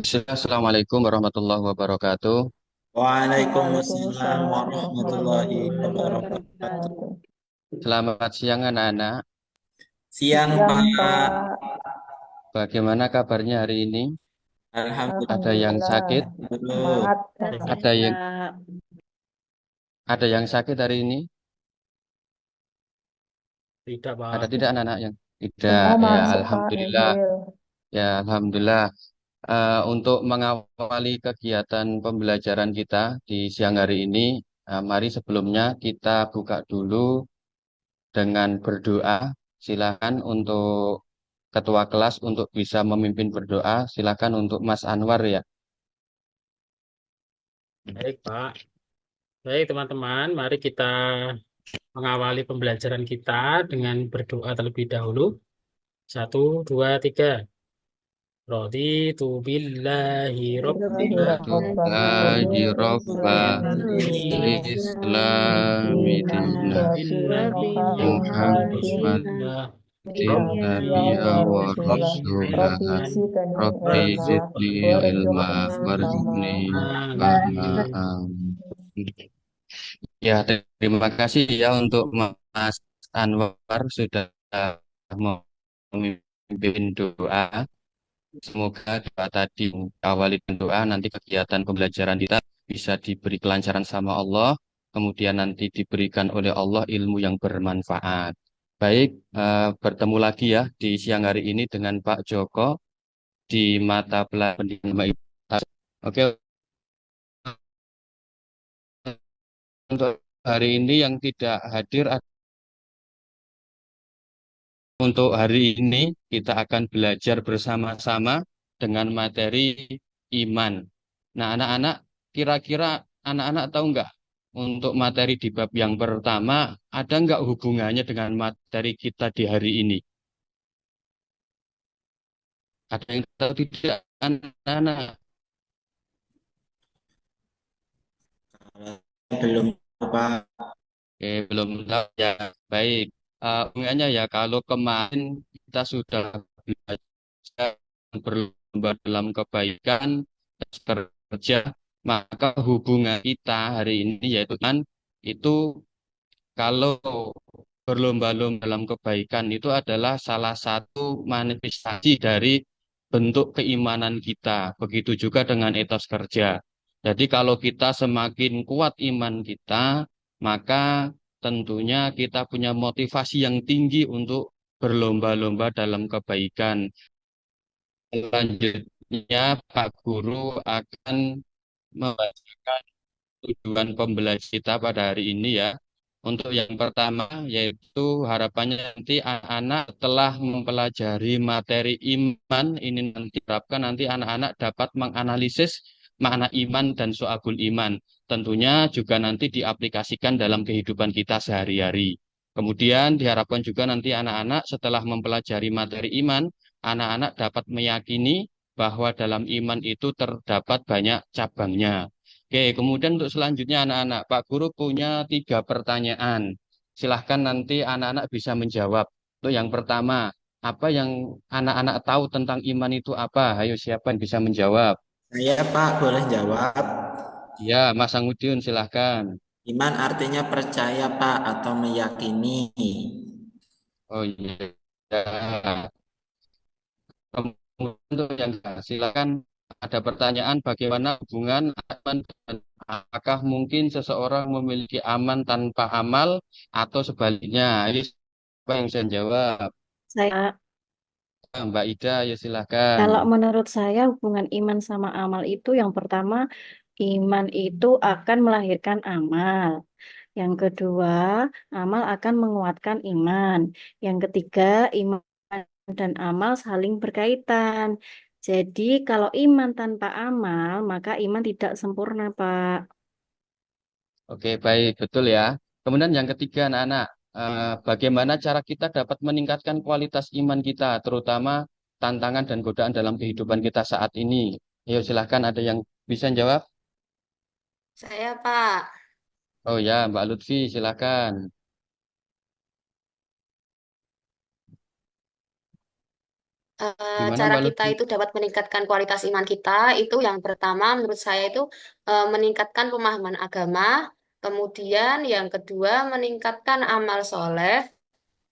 Assalamualaikum warahmatullahi wabarakatuh. Waalaikumsalam Waalaikumsalam warahmatullahi warahmatullahi wabarakatuh. wabarakatuh. Selamat siang anak-anak. Siang Siang, Pak, Pak. Bagaimana kabarnya hari ini? Ada yang Alhamdulillah Alhamdulillah. sakit? dulu. Semangat, Pak. Ada yang Sehat. ada yang sakit hari ini? Tidak, Ada Pak. tidak anak-anak yang tidak? Semua Ya, masuk, Pak. alhamdulillah. Nihil. Ya, alhamdulillah. Untuk mengawali kegiatan pembelajaran kita di siang hari ini, mari sebelumnya kita buka dulu dengan berdoa. Silakan untuk ketua kelas untuk bisa memimpin berdoa. Silakan untuk Mas Anwar ya. Baik, Pak. Baik, teman-teman. Mari kita mengawali pembelajaran kita dengan berdoa terlebih dahulu. Satu, dua, tiga. Raditu billahi Billahi robba Rabbah. Alhamdulillahi Rabba Islami Wabillahi Dina Muhammadin Rasulullah Nabiya Nabiya wa wa Rasulah. Rasulah Rabbi zidni Rabbi ilma. zidni ilma Warzuqni fahma. warzuqni fahma Amin. amin. Ya, terima kasih ya untuk Mas Anwar sudah memimpin doa. Semoga doa tadi awali dengan doa, nanti kegiatan pembelajaran kita bisa diberi kelancaran sama Allah, kemudian nanti diberikan oleh Allah ilmu yang bermanfaat. Baik, bertemu lagi ya di siang hari ini dengan Pak Joko di mata pelajaran pendidikan IPA. Oke, untuk hari ini yang tidak hadir, untuk hari ini kita akan belajar bersama-sama dengan materi iman. Nah, anak-anak, kira-kira anak-anak tahu nggak untuk materi di bab yang pertama ada nggak hubungannya dengan materi kita di hari ini? Ada yang tahu tidak, anak-anak? Belum Pak. Oke, belum tahu ya. Baik, hubungannya ya kalau kemarin kita sudah belajar berlomba dalam kebaikan dan kerja, maka hubungan kita hari ini yaitu kan itu kalau berlomba-lomba dalam kebaikan itu adalah salah satu manifestasi dari bentuk keimanan kita. Begitu juga dengan etos kerja. Jadi kalau kita semakin kuat iman kita, maka tentunya kita punya motivasi yang tinggi untuk berlomba-lomba dalam kebaikan. Selanjutnya, Pak Guru akan membacakan tujuan pembelajaran kita pada hari ini ya. Untuk yang pertama yaitu harapannya nanti anak-anak telah mempelajari materi iman ini nanti harapkan nanti anak-anak dapat menganalisis makna iman dan soabul iman. Tentunya juga nanti diaplikasikan dalam kehidupan kita sehari-hari. Kemudian diharapkan juga nanti anak-anak setelah mempelajari materi iman, anak-anak dapat meyakini bahwa dalam iman itu terdapat banyak cabangnya. Oke, kemudian untuk selanjutnya anak-anak, Pak Guru punya 3 pertanyaan. Silahkan nanti anak-anak bisa menjawab. Untuk yang pertama, apa yang anak-anak tahu tentang iman itu apa? Ayo siapa yang bisa menjawab? Saya Pak boleh jawab. Ya, Mas Sangudiun silahkan. Iman artinya percaya Pak atau meyakini. Oh iya. Ya. Kemudian untuk yang silakan ada pertanyaan bagaimana hubungan aman dan apakah mungkin seseorang memiliki aman tanpa amal atau sebaliknya? Ini siapa yang bisa jawab? Saya, Mbak Ida, ya silakan. kalau menurut saya hubungan iman sama amal itu yang pertama, iman itu akan melahirkan amal. Yang kedua, amal akan menguatkan iman. Yang ketiga, iman dan amal saling berkaitan. Jadi, kalau iman tanpa amal, maka iman tidak sempurna, Pak. Oke, baik, betul ya. Kemudian yang ketiga, anak-anak, bagaimana cara kita dapat meningkatkan kualitas iman kita, terutama tantangan dan godaan dalam kehidupan kita saat ini? Ayo silahkan ada yang bisa jawab? Saya, Pak, Oh ya, Mbak Lutfi, silakan. Gimana Cara Mbak kita Lutfi? itu dapat meningkatkan kualitas iman kita itu yang pertama menurut saya itu meningkatkan pemahaman agama, kemudian yang kedua meningkatkan amal soleh,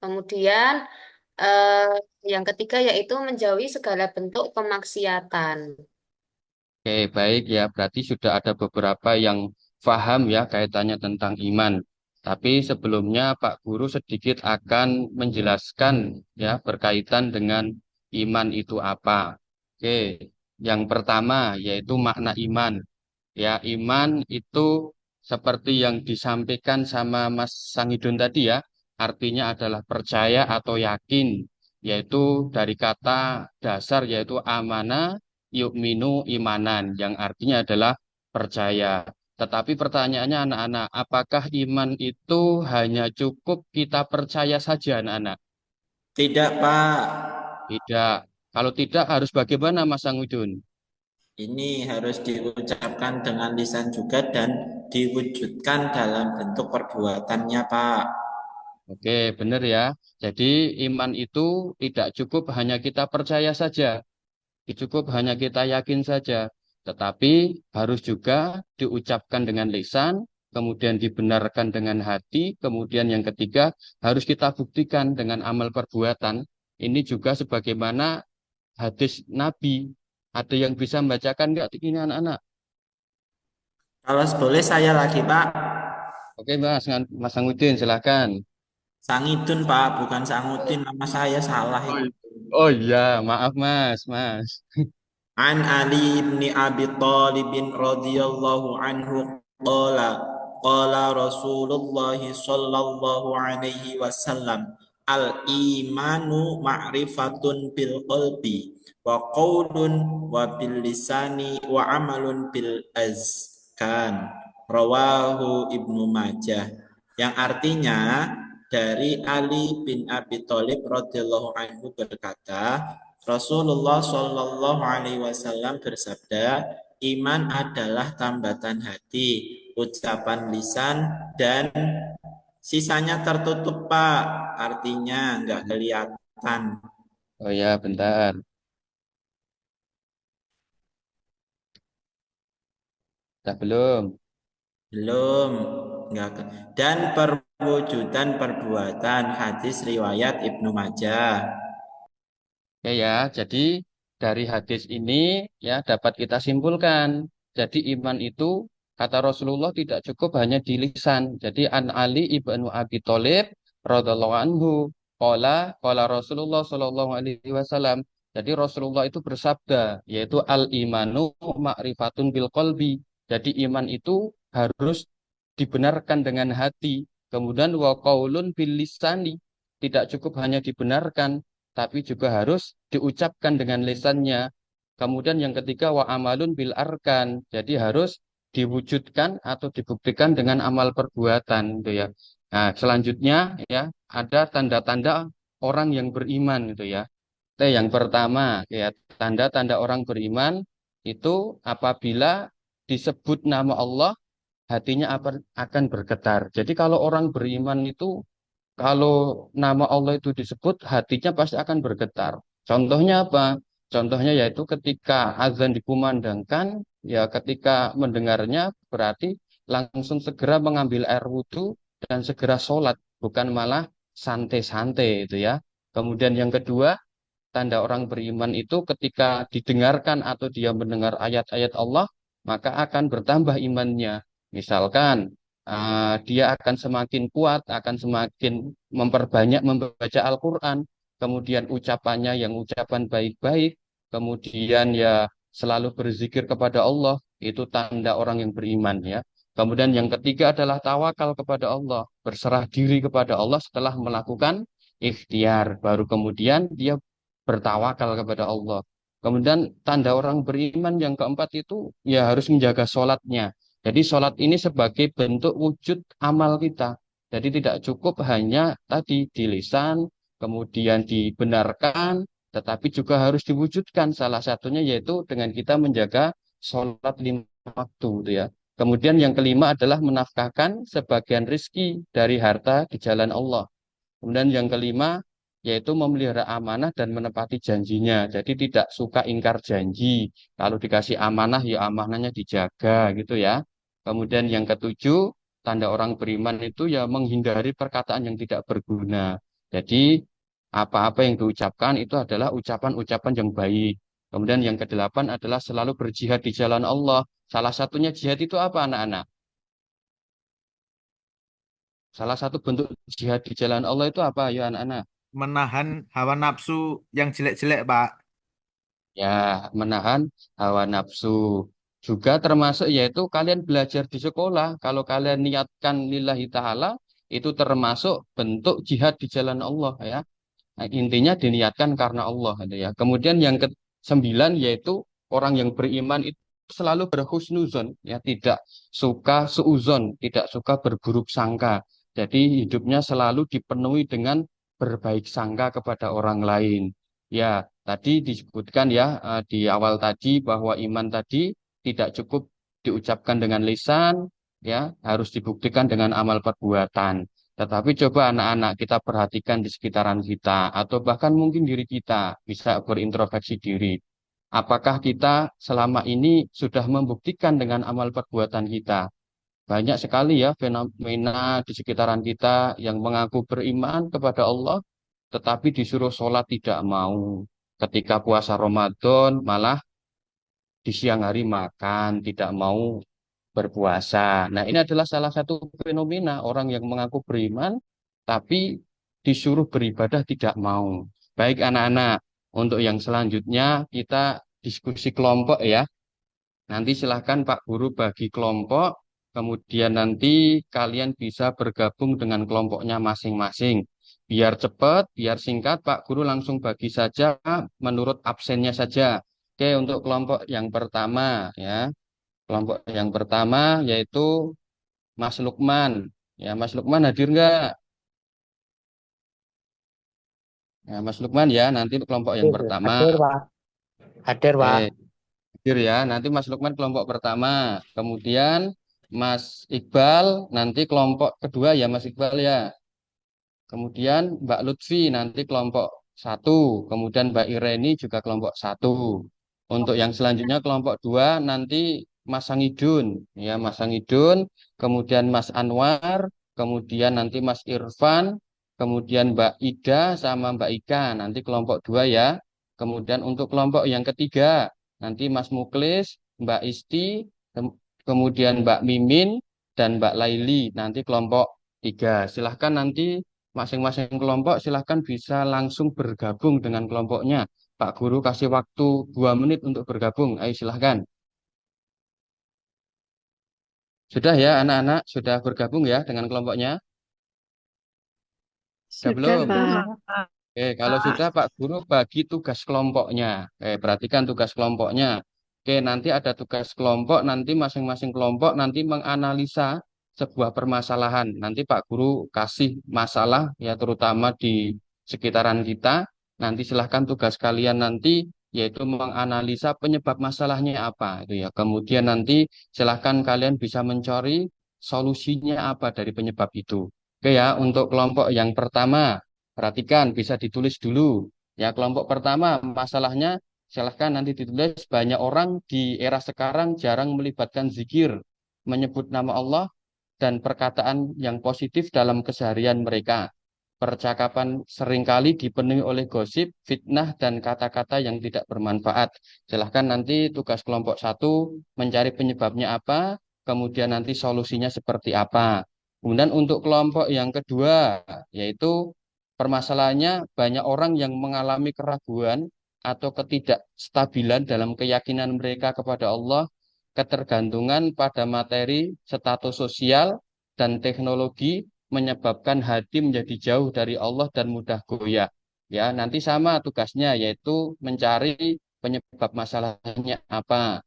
kemudian eh, yang ketiga yaitu menjauhi segala bentuk kemaksiatan. Oke, baik ya. Berarti sudah ada beberapa yang paham ya kaitannya tentang iman. Tapi sebelumnya Pak Guru sedikit akan menjelaskan ya berkaitan dengan iman itu apa. Oke, yang pertama yaitu makna iman. Ya, iman itu seperti yang disampaikan sama Mas Sangidun tadi ya, artinya adalah percaya atau yakin, yaitu dari kata dasar yaitu amana yu'minu imanan, yang artinya adalah percaya. Tetapi pertanyaannya anak-anak, apakah iman itu hanya cukup kita percaya saja anak-anak? Tidak, Pak. Tidak. Kalau tidak harus bagaimana Mas Sangidun? Ini harus diucapkan dengan lisan juga dan diwujudkan dalam bentuk perbuatannya, Pak. Oke, benar ya. Jadi iman itu tidak cukup hanya kita percaya saja, cukup hanya kita yakin saja, tetapi harus juga diucapkan dengan lisan, kemudian dibenarkan dengan hati, kemudian yang ketiga harus kita buktikan dengan amal perbuatan. Ini juga sebagaimana hadis Nabi. Ada yang bisa membacakan nggak ini anak-anak? Kalau boleh saya lagi, Pak. Oke, Mas Sanguddin, silakan. Sangidun, Pak, bukan Sangudin. Nama saya salah Oh, itu. oh iya, maaf Mas. An Ali bin Abi Thalib radhiyallahu anhu qala Rasulullah sallallahu alaihi wasallam al imanu ma'rifatun bil qalbi wa qaulun wa bil lisani wa amalun bil azkan, rawahu Ibnu Majah, yang artinya dari Ali bin Abi Thalib radhiyallahu anhu berkata, Rasulullah Shallallahu Alaihi Wasallam bersabda, iman adalah tambatan hati, ucapan lisan, dan sisanya tertutup, Pak. Artinya nggak kelihatan. Oh ya, bentar. Dah belum? Belum. Nggak dan perwujudan perbuatan, hadis riwayat Ibnu Majah. Ya ya, jadi dari hadis ini ya dapat kita simpulkan. Jadi iman itu kata Rasulullah tidak cukup hanya di lisan. Jadi An Ali ibnu Abi Thalib radhiallahu anhu qala Rasulullah Shallallahu alaihi wasallam. Jadi Rasulullah itu bersabda yaitu al imanu ma'rifatun bil qalbi. Jadi iman itu harus dibenarkan dengan hati. Kemudian wa qaulun bil lisani. Tidak cukup hanya dibenarkan tapi juga harus diucapkan dengan lisannya. Kemudian yang ketiga wa amalun bil arkan. Jadi harus diwujudkan atau dibuktikan dengan amal perbuatan gitu ya. Nah, selanjutnya ya ada tanda-tanda orang yang beriman gitu ya. Yang pertama ya tanda-tanda orang beriman itu apabila disebut nama Allah hatinya akan bergetar. Jadi kalau orang beriman itu kalau nama Allah itu disebut, hatinya pasti akan bergetar. Contohnya apa? Contohnya yaitu ketika azan dikumandangkan, ya ketika mendengarnya berarti langsung segera mengambil air wudhu dan segera sholat, bukan malah santai-santai itu ya. Kemudian yang kedua, tanda orang beriman itu ketika didengarkan atau dia mendengar ayat-ayat Allah, maka akan bertambah imannya. Misalkan dia akan semakin kuat, akan semakin memperbanyak membaca Al-Quran, kemudian ucapannya yang ucapan baik-baik, kemudian ya selalu berzikir kepada Allah, itu tanda orang yang beriman ya. Kemudian yang ketiga adalah tawakal kepada Allah, berserah diri kepada Allah setelah melakukan ikhtiar, baru kemudian dia bertawakal kepada Allah. Kemudian tanda orang beriman yang keempat itu ya harus menjaga sholatnya. Jadi sholat ini sebagai bentuk wujud amal kita. Jadi tidak cukup hanya tadi di lisan, kemudian dibenarkan, tetapi juga harus diwujudkan. Salah satunya yaitu dengan kita menjaga sholat 5 waktu, gitu ya. Kemudian yang kelima adalah menafkahkan sebagian rizki dari harta di jalan Allah. Kemudian yang kelima yaitu memelihara amanah dan menepati janjinya. Jadi tidak suka ingkar janji. Kalau dikasih amanah, ya amanahnya dijaga gitu ya. Kemudian yang ketujuh, tanda orang beriman itu ya menghindari perkataan yang tidak berguna. Jadi apa-apa yang diucapkan itu adalah ucapan-ucapan yang baik. Kemudian yang kedelapan adalah selalu berjihad di jalan Allah. Salah satunya jihad itu apa anak-anak? Salah satu bentuk jihad di jalan Allah itu apa ya anak-anak? Menahan hawa nafsu yang jelek-jelek, Pak. Ya, menahan hawa nafsu. Juga termasuk yaitu kalian belajar di sekolah. Kalau kalian niatkan lillahi ta'ala, itu termasuk bentuk jihad di jalan Allah ya. Nah, intinya diniatkan karena Allah gitu ya. Kemudian yang ke-9 yaitu orang yang beriman itu selalu berhusnuzon ya, tidak suka suuzon, tidak suka berburuk sangka. Jadi hidupnya selalu dipenuhi dengan berbaik sangka kepada orang lain. Ya, tadi disebutkan ya di awal tadi bahwa iman tadi tidak cukup diucapkan dengan lisan ya, harus dibuktikan dengan amal perbuatan. Tetapi coba anak-anak kita perhatikan di sekitaran kita atau bahkan mungkin diri kita bisa berintrospeksi diri. Apakah kita selama ini sudah membuktikan dengan amal perbuatan kita? Banyak sekali ya fenomena di sekitaran kita yang mengaku beriman kepada Allah, tetapi disuruh sholat tidak mau. Ketika puasa Ramadan malah di siang hari makan, tidak mau berpuasa. Nah, ini adalah salah satu fenomena orang yang mengaku beriman, tapi disuruh beribadah tidak mau. Baik anak-anak, untuk yang selanjutnya kita diskusi kelompok ya. Nanti silahkan Pak Guru bagi kelompok, kemudian nanti kalian bisa bergabung dengan kelompoknya masing-masing. Biar cepat, biar singkat, Pak Guru langsung bagi saja menurut absennya saja. Oke, untuk kelompok yang pertama ya. Kelompok yang pertama yaitu Mas Lukman. Ya, Mas Lukman hadir nggak? Ya, Mas Lukman ya, nanti kelompok yang pertama. Hadir, Pak. Hadir, Pak. Hadir ya, nanti Mas Lukman kelompok pertama. Kemudian Mas Iqbal nanti kelompok kedua ya Mas Iqbal ya. Kemudian Mbak Lutfi nanti kelompok satu. Kemudian Mbak Ireni juga kelompok satu. Untuk yang selanjutnya kelompok dua nanti Mas Sangidun, ya Mas Sangidun, kemudian Mas Anwar, kemudian nanti Mas Irfan, kemudian Mbak Ida sama Mbak Ika, nanti kelompok dua ya. Kemudian untuk kelompok yang ketiga nanti Mas Muklis, Mbak Isti, kemudian Mbak Mimin dan Mbak Laili, nanti kelompok tiga. Silahkan nanti masing-masing kelompok silahkan bisa langsung bergabung dengan kelompoknya. Pak Guru kasih waktu 2 menit untuk bergabung. Ayo silahkan. Sudah ya anak-anak? Sudah bergabung ya dengan kelompoknya? Sudah Sudah, belum? Pak. Oke, kalau sudah Pak Guru bagi tugas kelompoknya. Perhatikan tugas kelompoknya. Oke, nanti ada tugas kelompok, nanti masing-masing kelompok nanti menganalisa sebuah permasalahan. Nanti Pak Guru kasih masalah ya terutama di sekitaran kita. Nanti silahkan tugas kalian nanti yaitu menganalisa penyebab masalahnya apa itu ya. Kemudian nanti silahkan kalian bisa mencari solusinya apa dari penyebab itu. Oke ya, untuk kelompok yang pertama. Perhatikan, bisa ditulis dulu. Ya, kelompok pertama, masalahnya silahkan nanti ditulis. Banyak orang di era sekarang jarang melibatkan zikir, menyebut nama Allah, dan perkataan yang positif dalam keseharian mereka. Percakapan seringkali dipenuhi oleh gosip, fitnah, dan kata-kata yang tidak bermanfaat. Silahkan nanti tugas kelompok satu mencari penyebabnya apa, kemudian nanti solusinya seperti apa. Kemudian untuk kelompok yang kedua, yaitu permasalahannya banyak orang yang mengalami keraguan atau ketidakstabilan dalam keyakinan mereka kepada Allah, ketergantungan pada materi, status sosial, dan teknologi menyebabkan hati menjadi jauh dari Allah dan mudah goyah. Ya, nanti sama tugasnya yaitu mencari penyebab masalahnya apa,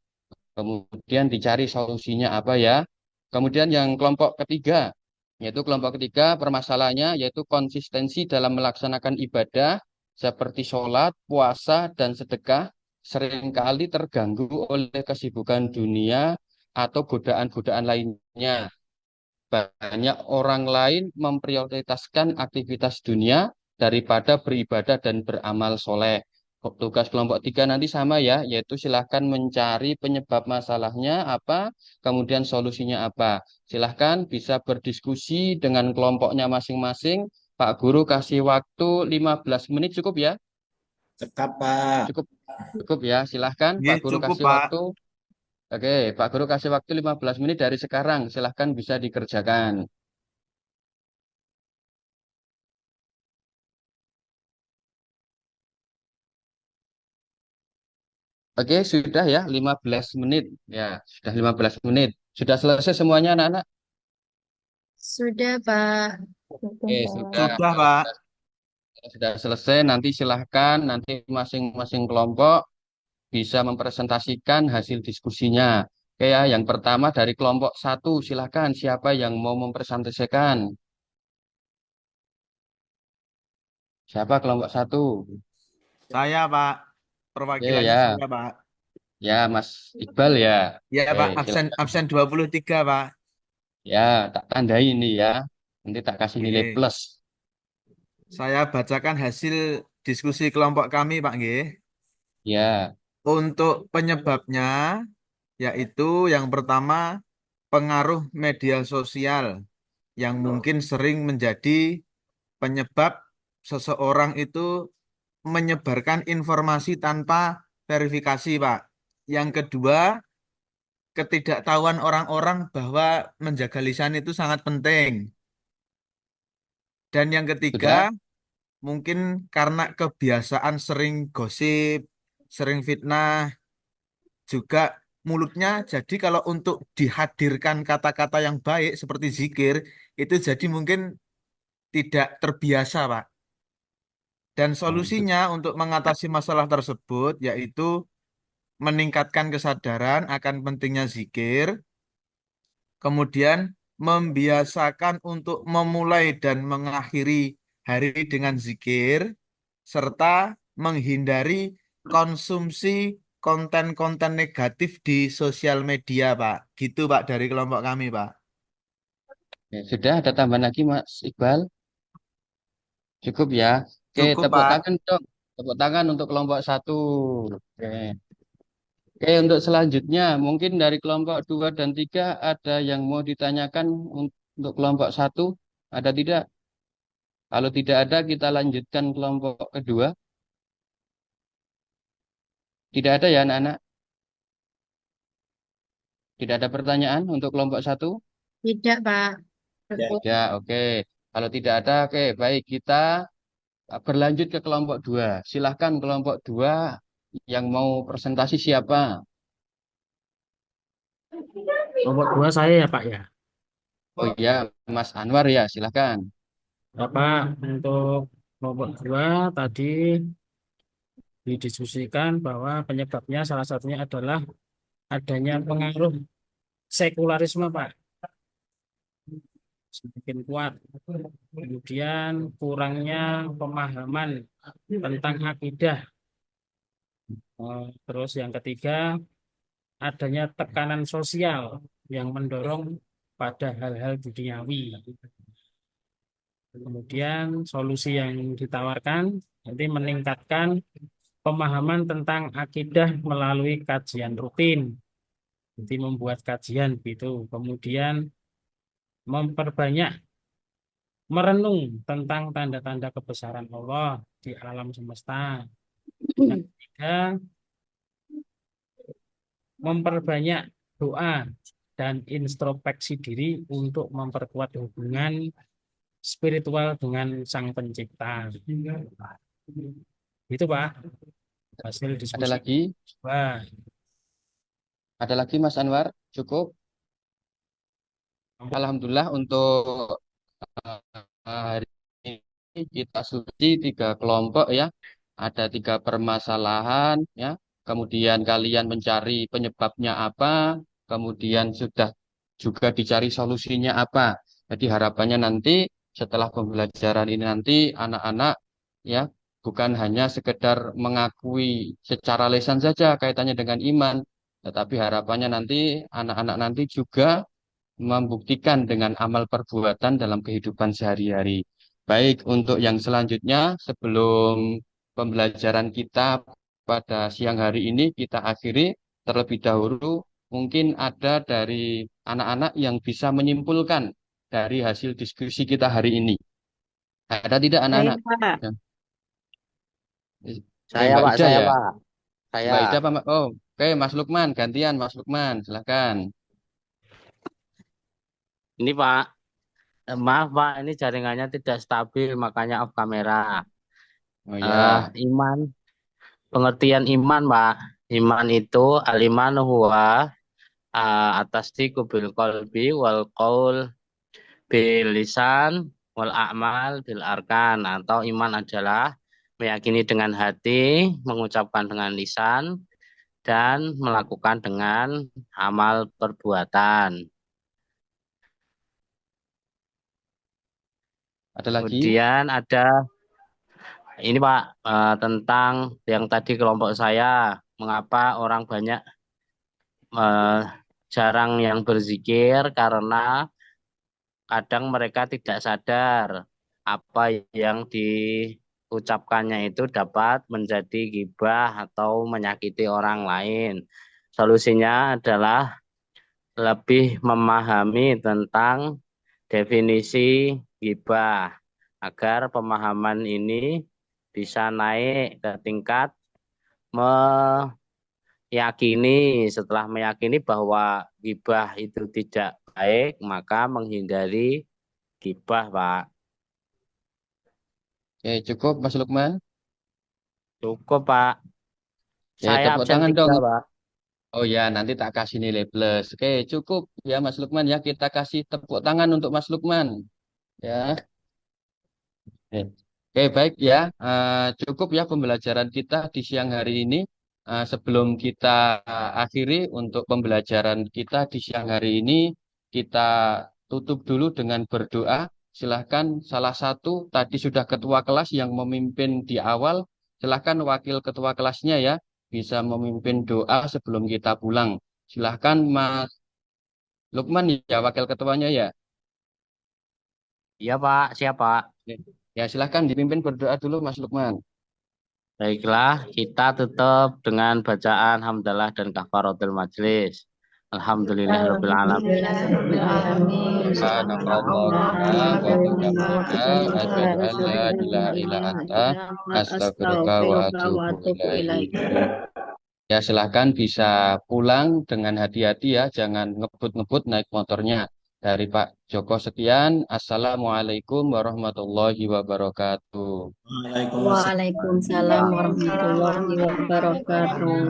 kemudian dicari solusinya apa ya. Kemudian yang kelompok ketiga, yaitu kelompok ketiga permasalahannya yaitu konsistensi dalam melaksanakan ibadah seperti sholat, puasa, dan sedekah seringkali terganggu oleh kesibukan dunia atau godaan-godaan lainnya. Banyak orang lain memprioritaskan aktivitas dunia daripada beribadah dan beramal soleh. Tugas kelompok 3 nanti sama ya, yaitu silahkan mencari penyebab masalahnya apa, kemudian solusinya apa. Silahkan bisa berdiskusi dengan kelompoknya masing-masing. Pak Guru kasih waktu 15 menit cukup ya? Cekap, Pak. Cukup, cukup ya. Silahkan Pak Nggih, Guru cukup, kasih Pak. waktu. Oke, Pak Guru kasih waktu 15 menit dari sekarang. Silahkan bisa dikerjakan. Oke, sudah ya 15 menit. Ya, sudah 15 menit. Sudah selesai semuanya anak-anak? Sudah, Pak. Oke, sudah. Sudah, Kalau Pak. sudah selesai, nanti silahkan nanti masing-masing kelompok bisa mempresentasikan hasil diskusinya. Oke ya, yang pertama dari kelompok 1, silahkan siapa yang mau mempresentasikan? Siapa kelompok 1? Saya, Pak. Oke Perwakilannya ya, saya, Pak. ya Mas Iqbal ya. Ya, Oke, Pak. Absen silahkan. absen 23, Pak. Ya, tak tandai ini ya. Nanti tak kasih nilai Nggih. plus. Saya bacakan hasil diskusi kelompok kami, Pak nggih. Ya, Untuk penyebabnya, yaitu yang pertama, pengaruh media sosial yang mungkin sering menjadi penyebab seseorang itu menyebarkan informasi tanpa verifikasi, Pak. Yang kedua, ketidaktahuan orang-orang bahwa menjaga lisan itu sangat penting. Dan yang ketiga, sudah. mungkin karena kebiasaan sering gosip, sering fitnah, juga mulutnya jadi kalau untuk dihadirkan kata-kata yang baik seperti zikir, itu jadi mungkin tidak terbiasa, Pak. Dan Oh, solusinya untuk mengatasi masalah tersebut yaitu meningkatkan kesadaran akan pentingnya zikir, kemudian membiasakan untuk memulai dan mengakhiri hari dengan zikir, serta menghindari konsumsi konten-konten negatif di sosial media, Pak. Gitu, Pak, dari kelompok kami, Pak. ya, sudah ada tambahan lagi Mas Iqbal? Cukup ya. Oke, Cukup, tepuk Pak. tangan dong. Tepuk tangan untuk kelompok 1. Oke. Oke, untuk selanjutnya mungkin dari kelompok 2 dan 3 ada yang mau ditanyakan untuk kelompok 1? Ada tidak? Kalau tidak ada, kita lanjutkan kelompok kedua. Tidak ada ya anak-anak? Tidak ada pertanyaan untuk kelompok 1? Tidak, Pak. Ya. Cukup. Ya, oke. Kalau tidak ada, oke. Baik, kita berlanjut ke kelompok 2. Silahkan kelompok 2 yang mau presentasi siapa? Kelompok 2 saya ya Pak ya. Oh iya, Mas Anwar ya, silahkan. Bapak untuk kelompok 2 tadi didiskusikan bahwa penyebabnya salah satunya adalah adanya pengaruh sekularisme Pak. Semakin kuat. Kemudian kurangnya pemahaman tentang akidah. Terus yang ketiga, adanya tekanan sosial yang mendorong pada hal-hal duniawi. Kemudian solusi yang ditawarkan nanti meningkatkan pemahaman tentang akidah melalui kajian rutin. Nanti membuat kajian gitu. Kemudian memperbanyak merenung tentang tanda-tanda kebesaran Allah di alam semesta. Yang ketiga, memperbanyak doa dan introspeksi diri untuk memperkuat hubungan spiritual dengan Sang Pencipta. Itu Pak, hasil Ada diskusi. lagi? Wah, Ada lagi Mas Anwar? Cukup? Alhamdulillah untuk hari ini kita suci 3 kelompok ya. Ada 3 permasalahan ya. Kemudian kalian mencari penyebabnya apa. Kemudian sudah juga dicari solusinya apa. Jadi harapannya nanti setelah pembelajaran ini nanti anak-anak ya bukan hanya sekedar mengakui secara lisan saja kaitannya dengan iman. Tetapi harapannya nanti anak-anak nanti juga membuktikan dengan amal perbuatan dalam kehidupan sehari-hari. Baik, untuk yang selanjutnya, sebelum pembelajaran kita pada siang hari ini kita akhiri terlebih dahulu, mungkin ada dari anak-anak yang bisa menyimpulkan dari hasil diskusi kita hari ini. Ada tidak Baik, anak-anak? Pak. Ya. Saya Mbak Pak, Ida saya ya? Pak, saya. Mbak Ida apa? Oh, oke, Mas Lukman, gantian Mas Lukman, silakan. Ini Pak, maaf Pak, ini jaringannya tidak stabil, makanya off kamera. Oh ya, Iman, pengertian iman Pak. Iman itu aliman huwa atasdiqu bil qalbi wal qaul bil lisan wal a'mal bil arkan, atau iman adalah meyakini dengan hati, mengucapkan dengan lisan, dan melakukan dengan amal perbuatan. ada lagi? Kemudian ada ini Pak, tentang yang tadi kelompok saya, mengapa orang banyak eh, jarang yang berzikir, karena kadang mereka tidak sadar apa yang diucapkannya itu dapat menjadi ghibah atau menyakiti orang lain. Solusinya adalah lebih memahami tentang definisi ghibah agar pemahaman ini bisa naik ke tingkat meyakini. Setelah meyakini bahwa ghibah itu tidak baik, maka menghindari ghibah, Pak. Oke, cukup Mas Lukman. Cukup, Pak. Oke, Saya tepuk absen tangan 3, dong. Pak. Oh ya, nanti tak kasih nilai plus. Oke, cukup ya Mas Lukman ya. Kita kasih tepuk tangan untuk Mas Lukman. Ya. Oke, Oke, baik ya. Cukup ya pembelajaran kita di siang hari ini. Sebelum kita akhiri untuk pembelajaran kita di siang hari ini, kita tutup dulu dengan berdoa. Silahkan salah satu tadi sudah ketua kelas yang memimpin di awal. Silahkan wakil ketua kelasnya ya bisa memimpin doa sebelum kita pulang. Silahkan Mas Lukman ya wakil ketuanya ya. Iya, Pak. Siap, Pak. Ya silahkan dipimpin berdoa dulu Mas Lukman. Baiklah, kita tutup dengan bacaan hamdalah dan kafaratul majlis. Alhamdulillahirabbil alamin. Alhamdulillahirrahmanirrahim. Subhanakallahumma wa bihamdika asyhadu an la ilaha illa anta astaghfiruka wa atubu ilaik. Ya silahkan bisa pulang dengan hati-hati ya, jangan ngebut-ngebut naik motornya. Dari Pak Joko sekian, Assalamualaikum warahmatullahi wabarakatuh. Waalaikumsalam. Waalaikumsalam warahmatullahi wabarakatuh.